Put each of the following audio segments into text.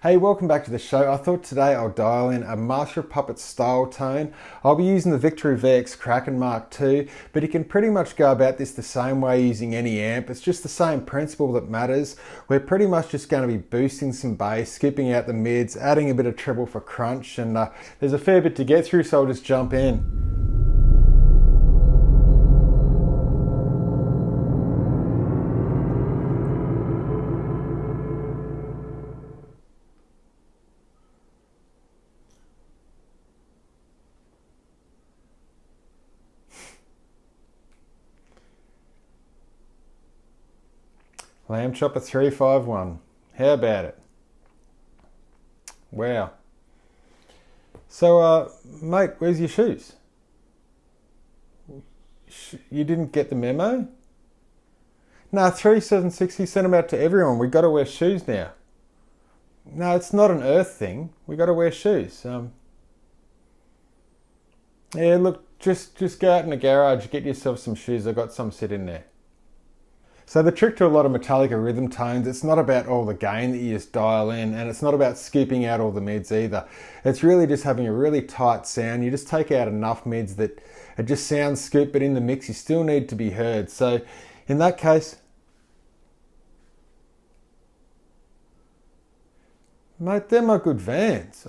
Hey, welcome back to the show. I thought today I'll dial in a Master of Puppets style tone. I'll be using the Victory VX Kraken Mark II, but you can pretty much go about this the same way using any amp. It's just the same principle that matters. We're pretty much just going to be boosting some bass, skipping out the mids, adding a bit of treble for crunch, and there's a fair bit to get through, so I'll just jump in. Lamb Chopper 351. How about it? Wow. So, mate, where's your shoes? You didn't get the memo? Nah, 3760 sent them out to everyone. We got to wear shoes now. No, it's not an earth thing. We got to wear shoes. Yeah, look, just go out in the garage, get yourself some shoes. I've got some sitting there. So the trick to a lot of Metallica rhythm tones, it's not about all the gain that you just dial in, and it's not about scooping out all the mids either. It's really just having a really tight sound. You just take out enough mids that it just sounds scooped, but in the mix you still need to be heard. So in that case, mate, they're my good Vans.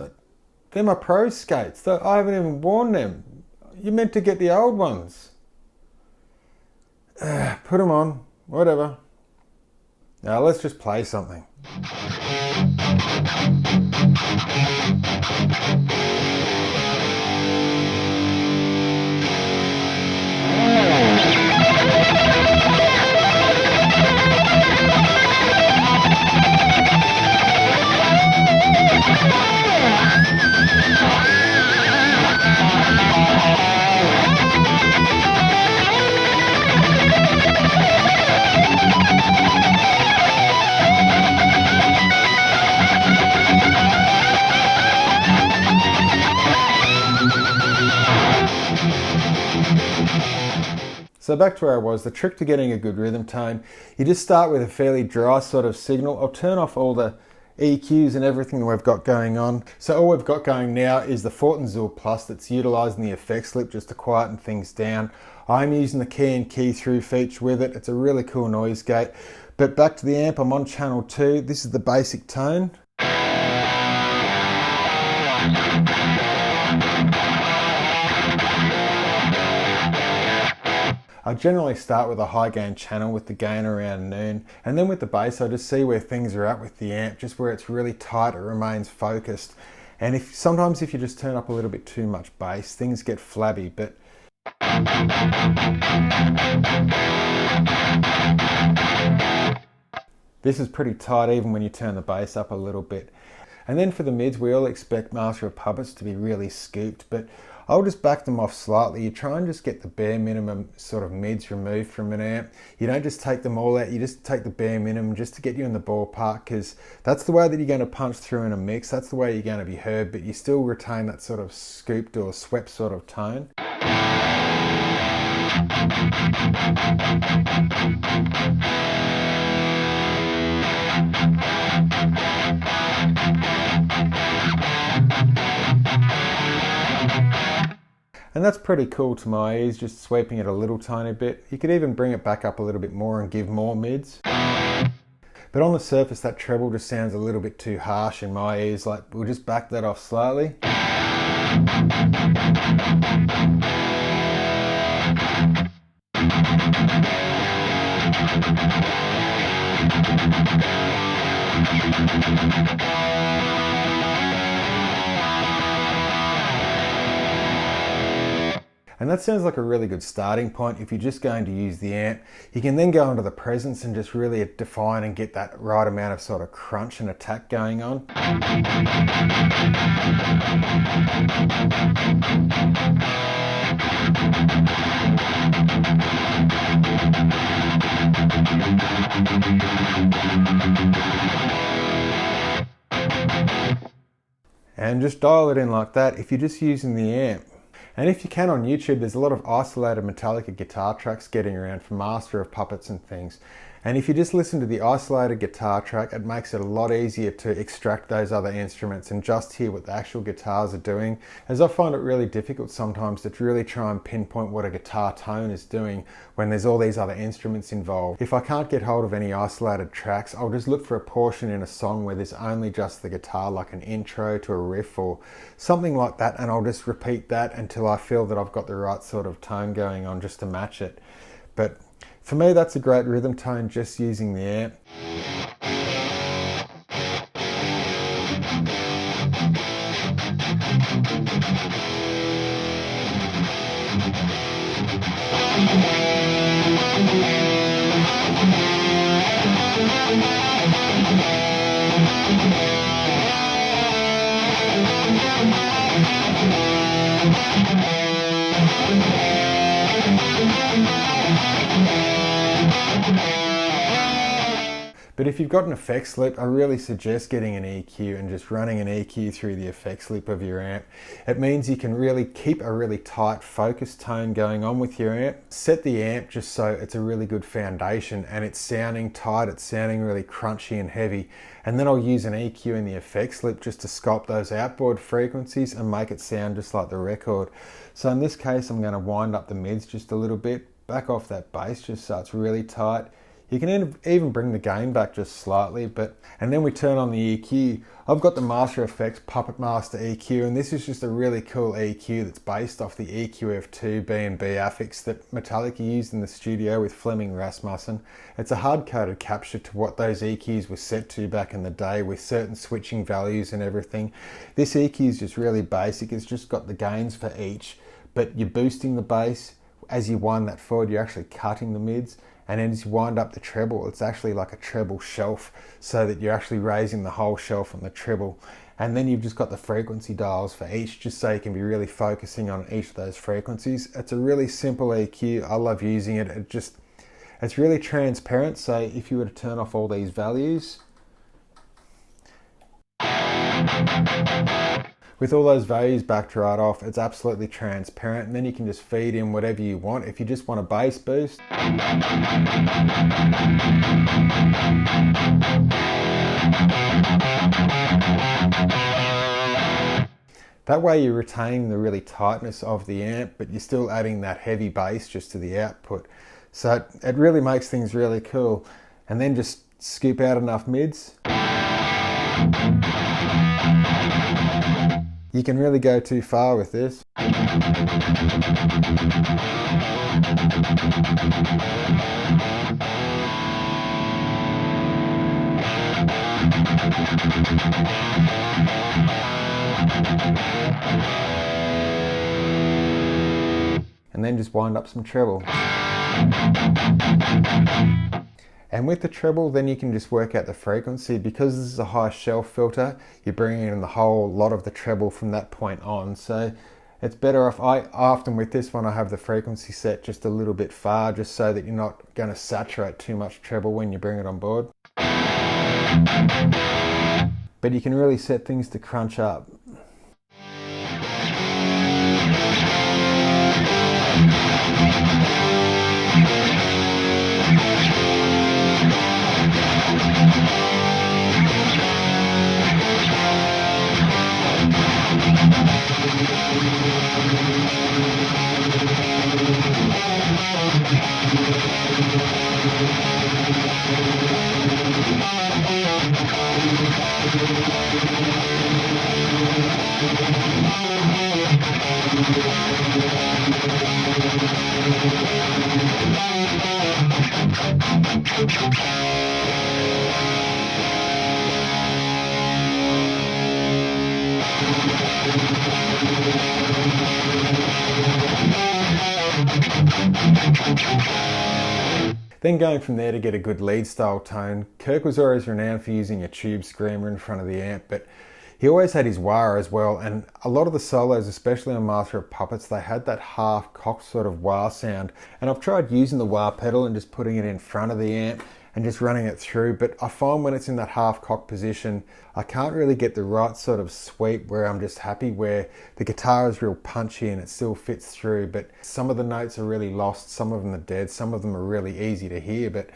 They're my pro skates. I haven't even worn them. You meant to get the old ones. Put them on. Whatever. Now let's just play something. So back to where I was, the trick to getting a good rhythm tone, you just start with a fairly dry sort of signal. I'll turn off all the EQs and everything that we've got going on. So all we've got going now is the Fortin Zool Plus that's utilising the effects loop just to quieten things down. I'm using the key and key through feature with it. It's a really cool noise gate. But back to the amp, I'm on channel 2. This is the basic tone. I generally start with a high gain channel with the gain around noon, and then with the bass I just see where things are at with the amp, just where it's really tight, it remains focused. And sometimes if you just turn up a little bit too much bass, things get flabby, but this is pretty tight even when you turn the bass up a little bit. And then for the mids, we all expect Master of Puppets to be really scooped, but I'll just back them off slightly. You try and just get the bare minimum sort of mids removed from an amp. You don't just take them all out, you just take the bare minimum just to get you in the ballpark, because that's the way that you're going to punch through in a mix, that's the way you're going to be heard, but you still retain that sort of scooped or swept sort of tone. And that's pretty cool to my ears, just sweeping it a little tiny bit. You could even bring it back up a little bit more and give more mids. But on the surface, that treble just sounds a little bit too harsh in my ears. Like, we'll just back that off slowly. And that sounds like a really good starting point if you're just going to use the amp. You can then go into the presence and just really define and get that right amount of sort of crunch and attack going on. And just dial it in like that. If you're just using the amp, And if you can on YouTube, there's a lot of isolated Metallica guitar tracks getting around for Master of Puppets and things. And if you just listen to the isolated guitar track, it makes it a lot easier to extract those other instruments and just hear what the actual guitars are doing, as I find it really difficult sometimes to really try and pinpoint what a guitar tone is doing when there's all these other instruments involved. If I can't get hold of any isolated tracks, I'll just look for a portion in a song where there's only just the guitar, like an intro to a riff or something like that, and I'll just repeat that until I feel that I've got the right sort of tone going on just to match it. But for me, that's a great rhythm tone just using the amp. But if you've got an effects loop, I really suggest getting an EQ and just running an EQ through the effects loop of your amp. It means you can really keep a really tight focused tone going on with your amp. Set the amp just so it's a really good foundation and it's sounding tight, it's sounding really crunchy and heavy. And then I'll use an EQ in the effects loop just to sculpt those outboard frequencies and make it sound just like the record. So in this case, I'm going to wind up the mids just a little bit, back off that bass just so it's really tight. You can even bring the gain back just slightly, and then we turn on the EQ. I've got the Master Effects Puppet Master EQ, and this is just a really cool EQ that's based off the EQF2 B&B affix that Metallica used in the studio with Flemming Rasmussen. It's a hard-coded capture to what those EQs were set to back in the day with certain switching values and everything. This EQ is just really basic. It's just got the gains for each, but you're boosting the bass. As you wind that forward, you're actually cutting the mids. And then as you wind up the treble, it's actually like a treble shelf so that you're actually raising the whole shelf on the treble. And then you've just got the frequency dials for each, just so you can be really focusing on each of those frequencies. It's a really simple EQ. I love using it. It's really transparent. So if you were to turn off all these values, with all those values backed right off, it's absolutely transparent, and then you can just feed in whatever you want. If you just want a bass boost, that way you're retaining the really tightness of the amp, but you're still adding that heavy bass just to the output. So it really makes things really cool. And then just scoop out enough mids. You can really go too far with this. And then just wind up some treble. And with the treble, then you can just work out the frequency. Because this is a high shelf filter, you're bringing in the whole lot of the treble from that point on. So it's better off, I often with this one, I have the frequency set just a little bit far, just so that you're not going to saturate too much treble when you bring it on board. But you can really set things to crunch up. Then going from there to get a good lead style tone, Kirk was always renowned for using a tube screamer in front of the amp, but he always had his wah as well, and a lot of the solos, especially on Master of Puppets, they had that half-cocked sort of wah sound, and I've tried using the wah pedal and just putting it in front of the amp, and just running it through. But I find when it's in that half cock position, I can't really get the right sort of sweep where I'm just happy, where the guitar is real punchy and it still fits through, but some of the notes are really lost, some of them are dead, some of them are really easy to hear. But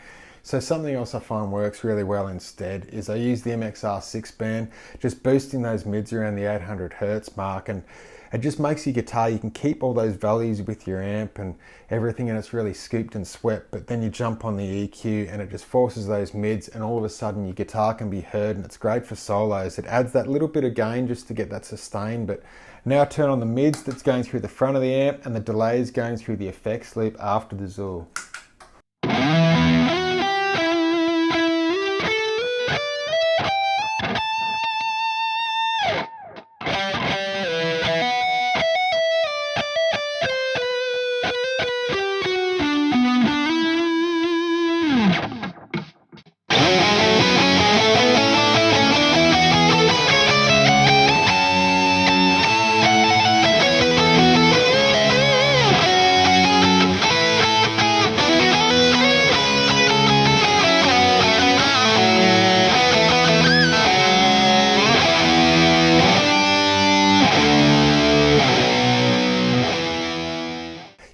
so something else I find works really well instead is I use the mkII 6-band, just boosting those mids around the 800 Hertz mark, and it just makes your guitar, you can keep all those values with your amp and everything, and it's really scooped and swept, but then you jump on the EQ and it just forces those mids, and all of a sudden your guitar can be heard, and it's great for solos. It adds that little bit of gain just to get that sustain. But now I turn on the mids that's going through the front of the amp, and the delay is going through the effects loop after the Zool.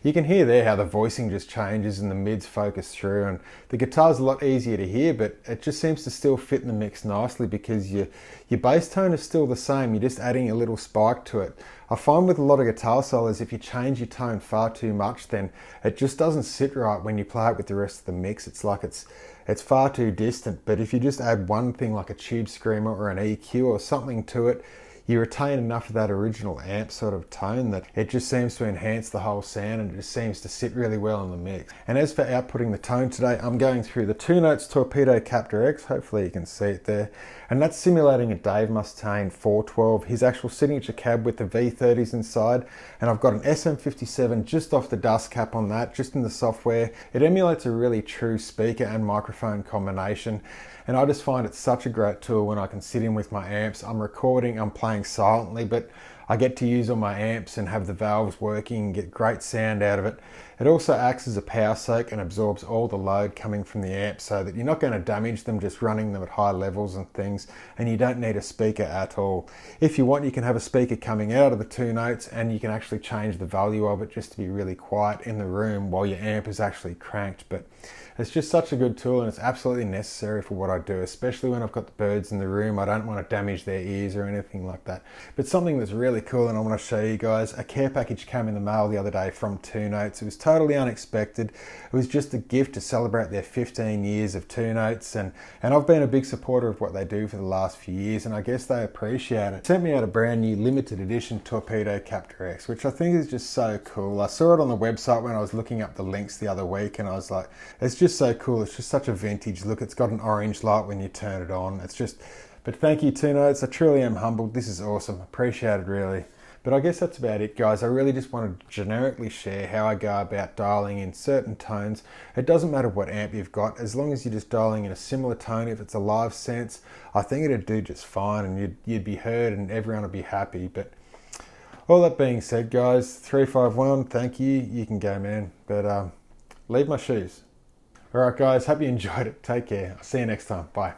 You can hear there how the voicing just changes and the mids focus through, and the guitar's a lot easier to hear, but it just seems to still fit in the mix nicely because your bass tone is still the same, you're just adding a little spike to it. I find with a lot of guitar solos, if you change your tone far too much, then it just doesn't sit right when you play it with the rest of the mix. It's like it's far too distant. But if you just add one thing like a tube screamer or an EQ or something to it, you retain enough of that original amp sort of tone that it just seems to enhance the whole sound, and it just seems to sit really well in the mix. And as for outputting the tone today, I'm going through the 2 notes Torpedo Captor X, hopefully you can see it there, and that's simulating a Dave Mustaine 412, his actual signature cab with the V30s inside, and I've got an SM57 just off the dust cap on that, just in the software. It emulates a really true speaker and microphone combination, and I just find it such a great tool when I can sit in with my amps. I'm recording, I'm playing silently, but I get to use all my amps and have the valves working and get great sound out of it. It also acts as a power soak and absorbs all the load coming from the amp, so that you're not going to damage them just running them at high levels and things, and you don't need a speaker at all. If you want, you can have a speaker coming out of the 2 notes, and you can actually change the value of it just to be really quiet in the room while your amp is actually cranked. But it's just such a good tool, and it's absolutely necessary for what I do, especially when I've got the birds in the room. I don't want to damage their ears or anything like that. But something that's really cool, and I want to show you guys, a care package came in the mail the other day from 2 notes. It was totally unexpected. It was just a gift to celebrate their 15 years of 2 notes, and I've been a big supporter of what they do for the last few years, and I guess they appreciate it. Sent me out a brand new limited edition Torpedo Captor X, which I think is just so cool. I saw it on the website when I was looking up the links the other week, and I was like, it's just so cool. It's just such a vintage look. It's got an orange light when you turn it on. It's just, but thank you 2 notes. I truly am humbled. This is awesome. Appreciate it, really. But I guess that's about it, guys. I really just wanted to generically share how I go about dialing in certain tones. It doesn't matter what amp you've got, as long as you're just dialing in a similar tone. If it's a live sense, I think it'd do just fine, and you'd be heard and everyone would be happy. But all that being said, guys, 351, thank you. You can go, man. But leave my shoes. All right, guys, hope you enjoyed it. Take care. I'll see you next time. Bye.